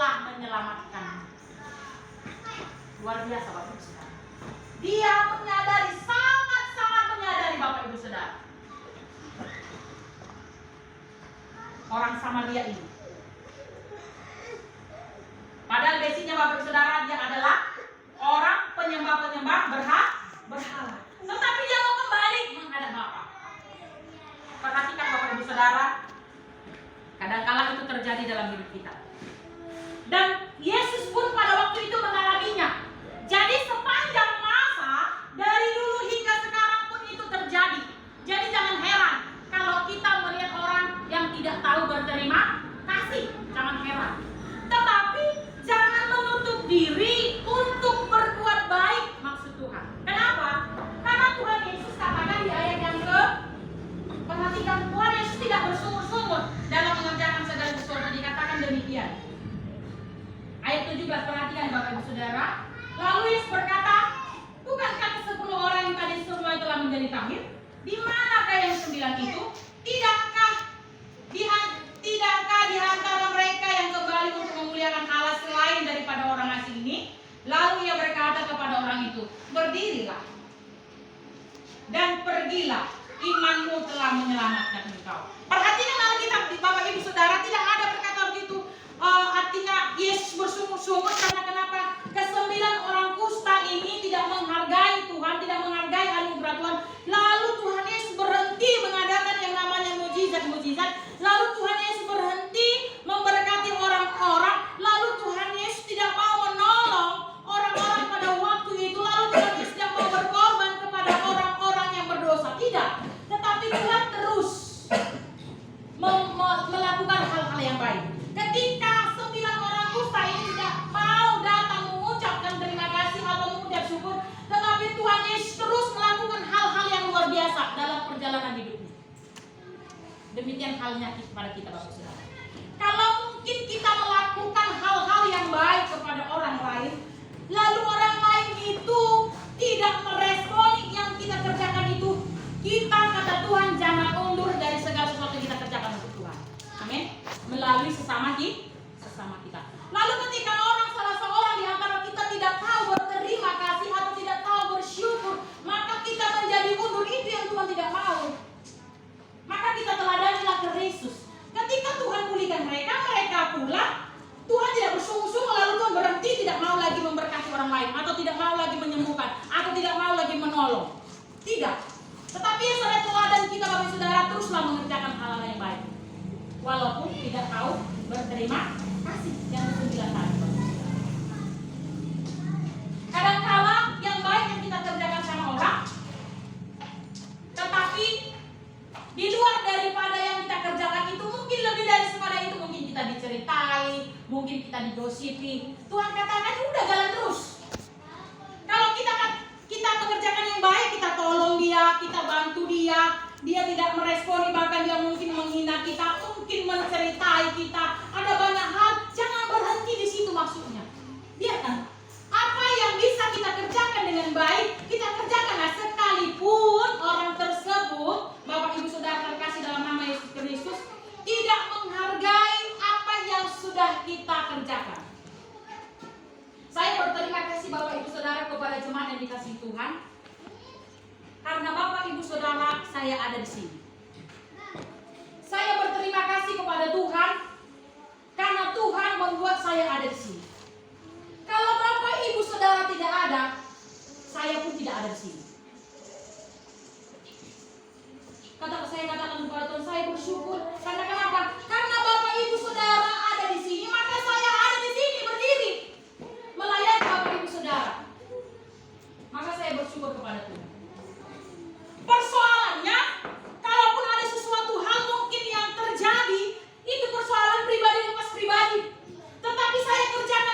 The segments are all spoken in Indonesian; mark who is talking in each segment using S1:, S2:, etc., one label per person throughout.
S1: telah menyelamatkan. Luar biasa Bapak Ibu Saudara. Dia menyadari, sangat-sangat menyadari Bapak Ibu Saudara. Orang Samaria ini. Padahal basicnya Bapak Ibu Saudara, dia adalah orang penyembah-penyembah berhala. Tetapi dia mau kembali menghadap Bapa. Perhatikan Bapak Ibu Saudara, kadang-kala itu terjadi dalam hidup kita. Dan Yesus pun pada waktu itu mengalaminya. Jadi sepanjang masa, dari dulu hingga sekarang pun itu terjadi. Jadi jangan heran kalau kita melihat orang yang tidak tahu berterima kasih. Jangan heran. Tetapi jangan menutup diri untuk berbuat baik maksud Tuhan. Kenapa? Karena Tuhan Yesus katakan di ayat yang perhatikan, Tuhan Yesus tidak bersungut-sungut dalam mengerjakan segala sesuatu. Dikatakan demikian. Ayat 17, perhatikan Bapak Ibu Saudara. Lalu Yesus berkata, bukankah 10 orang yang tadi semua telah menjadi tamir? Di manakah yang 9 itu? Tidakkah di antara mereka yang kembali untuk memuliakan Allah selain daripada orang asing ini? Lalu ia berkata kepada orang itu, berdirilah dan pergilah, imanmu telah menyelamatkan engkau. Perhatikan Alkitab Bapak Ibu Saudara, tidak ada berkata begitu. Artinya Yesus bersungut-sungut karena kenapa? Kesembilan orang kusta ini tidak menghargai Tuhan, tidak menghargai anugerah Tuhan. Lalu Tuhan Yesus berhenti mengadakan yang namanya mujizat-mujizat. Lalu Tuhan Yesus berhenti memberkati orang-orang. Lalu Tuhan Yesus tidak mau menolong orang-orang pada waktu itu. Lalu Tuhan Yesus tidak mau berkorban kepada orang-orang yang berdosa. Tidak. Tetapi Tuhan terus melakukan hal-hal yang baik. Ketika 9 orang kusta ini tidak mau datang mengucapkan terima kasih atau mengucap syukur, tetapi Tuhan Yesus terus melakukan hal-hal yang luar biasa dalam perjalanan hidupnya. Demikian halnya kepada kita Bapak Saudara. Kalau mungkin kita melakukan hal-hal yang baik kepada orang lain, lalu orang lain itu tidak meresponi yang kita kerjakan itu, kita kata Tuhan jangan undur dari segala sesuatu yang kita kerjakan untuk Tuhan. Amin. Melalui sesama kita. Lalu ketika salah seorang di antara kita tidak tahu berterima kasih atau tidak tahu bersyukur, maka kita menjadi mundur. Itu yang Tuhan tidak mau. Maka kita teladanilah Kristus. Ketika Tuhan pulihkan mereka pulang. Tuhan tidak bersungguh-sungguh lalu Tuhan berhenti, tidak mau lagi memberkati orang lain, atau tidak mau lagi menyembuhkan, atau tidak mau lagi menolong. Tidak. Tetapi yang sebagai teladan kita Bapak Saudara, teruslah mengerjakan hal-hal yang baik. Walaupun tidak tahu berterima kasih. Yang ke-9 tadi. Kadang-kala yang baik yang kita kerjakan sama orang, tetapi di luar daripada yang kita kerjakan itu, mungkin lebih dari sepada itu, mungkin kita diceritai, mungkin kita digosipi. Tuhan katakan udah jalan terus. Kalau kita mengerjakan yang baik, kita tolong dia, kita bantu dia tidak meresponi, bahkan dia mungkin menghina kita, mungkin menceritai kita, ada banyak hal, jangan berhenti di situ maksudnya. Biarkan apa yang bisa kita kerjakan dengan baik, kita kerjakanlah, sekalipun orang tersebut, Bapak Ibu Saudara terkasih dalam nama Yesus Kristus, tidak menghargai apa yang sudah kita kerjakan. Saya berterima kasih Bapak Ibu Saudara kepada jemaat yang dikasihi Tuhan, karena Bapak Ibu Saudara saya ada di sini. Saya berterima kasih kepada Tuhan karena Tuhan membuat saya ada di sini. Kalau Bapak Ibu Saudara tidak ada, saya pun tidak ada di sini. Saya katakan kepada Tuhan, saya bersyukur. Karena kenapa? Karena Bapak Ibu Saudara ada di sini, maka saya ada di sini berdiri melayani Bapak Ibu Saudara. Maka saya bersyukur kepada Tuhan. Persoalannya, kalaupun ada sesuatu hal mungkin yang terjadi, itu persoalan pribadi lepas pribadi. Tetapi saya kerjakan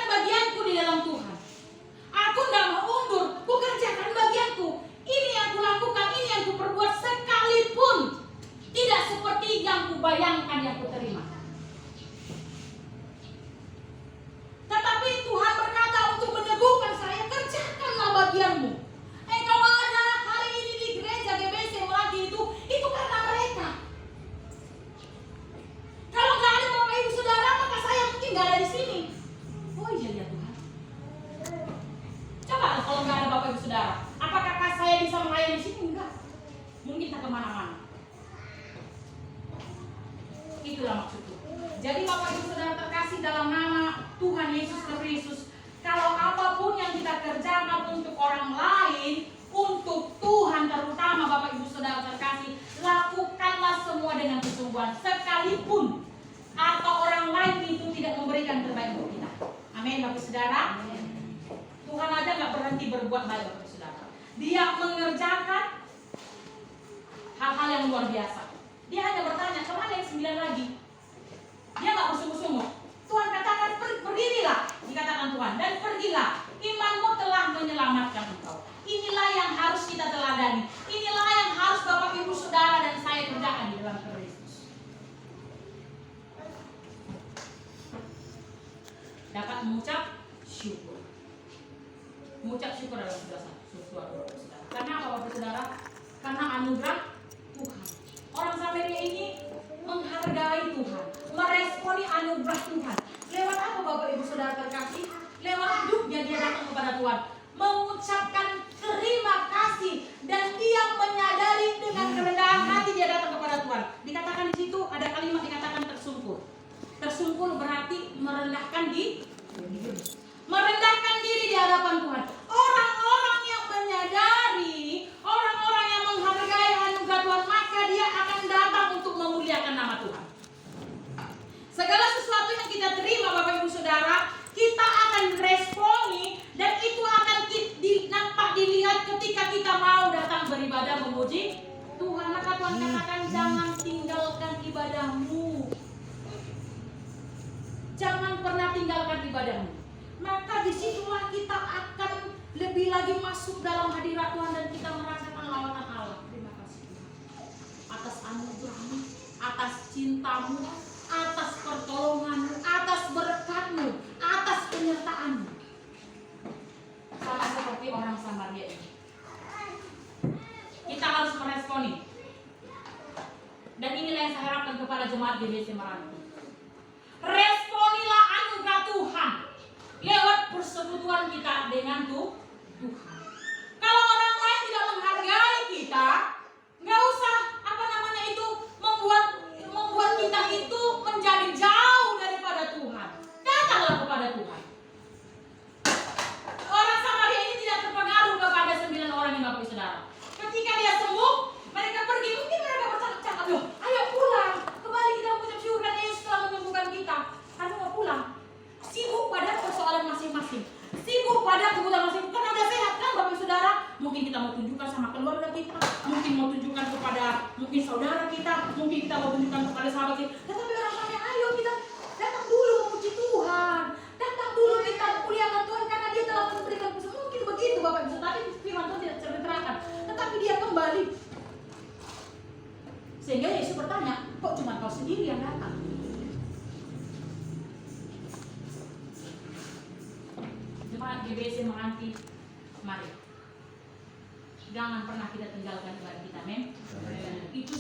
S1: Bapak Saudara. Tuhan aja nggak berhenti berbuat baik Bapak Saudara. Dia mengerjakan hal-hal yang luar biasa. Dia hanya bertanya, kemana yang 9 lagi? Dia nggak bersungguh-sungguh. Tuhan katakan, berdirilah, dikatakan Tuhan, dan pergilah. Imanmu telah menyelamatkan engkau. Inilah yang harus kita teladani. Inilah yang harus Bapak Ibu Saudara dan saya kerjakan di dalam Kristus. Dapat mengucap syukur. Mengucap syukur adalah sesuatu. Karena apa Bapak Saudara? Karena anugerah Tuhan. Orang Samaria ini menghargai Tuhan, meresponi anugerah Tuhan. Lewat apa Bapak Ibu Saudara terkasih? Lewat hidupnya dia datang kepada Tuhan, mengucapkan terima kasih, dan dia menyadari dengan kerendahan hati dia datang kepada Tuhan. Dikatakan di situ ada kalimat dikatakan tersungkur. Tersungkur berarti merendahkan diri. Merendahkan diri di hadapan Tuhan. Orang-orang yang menyadari, orang-orang yang menghargai anugerah Tuhan, maka dia akan datang untuk memuliakan nama Tuhan. Segala sesuatu yang kita terima Bapak Ibu Saudara, kita akan responi, dan itu akan nampak dilihat ketika kita mau datang beribadah memuji Tuhan. Maka Tuhan katakan, jangan tinggalkan ibadahmu. Jangan pernah tinggalkan ibadahmu. Maka disitulah kita akan lebih lagi masuk dalam hadirat Tuhan, dan kita merasakan lawatan Allah. Terima kasih Tuhan atas anugerahmu, atas cintamu, atas pertolonganmu, atas berkatmu, atas penyertaanmu. Sama seperti orang Samaria ini, kita harus meresponi. Dan inilah yang saya harapkan kepada jemaat GBC Meranti. Responilah anugerah Tuhan lewat persekutuan kita dengan Tuhan. Kalau orang lain tidak menghargai kita, nggak usah membuat kita itu menjadi jauh daripada Tuhan. Datanglah kepada Tuhan. Orang Samaria ini tidak terpengaruh kepada 9 orang yang Bapak Saudara. Ketika dia sembuh, mereka pergi. Mungkin mereka bercakap-cakap, loh, ayo pulang. Kembali kita mengucap syukur karena Yesus telah menyembuhkan kita. Kamu mau pulang? Sibuk pada persoalan masing-masing. Sibuk pada kebutuhan masing-masing. Karena udah sehat kan Bapak Saudara. Mungkin kita mau tunjukkan sama keluarga kita. Mungkin mau tunjukkan kepada saudara kita. Mungkin kita mau tunjukkan kepada sahabat kita. Tetapi orang-orang, ayo kita datang dulu memuji Tuhan. Datang dulu kita muliakan Tuhan karena dia telah memberikan kita. Mungkin begitu Bapak Ibu. Tapi firman Tuhan tidak ceritakan. Tetapi dia kembali. Sehingga Yesus bertanya, kok cuma kau sendiri yang datang? Jemaat GBC Meranti, mari. Jangan pernah kita tinggalkan ibadah kita, men. Itu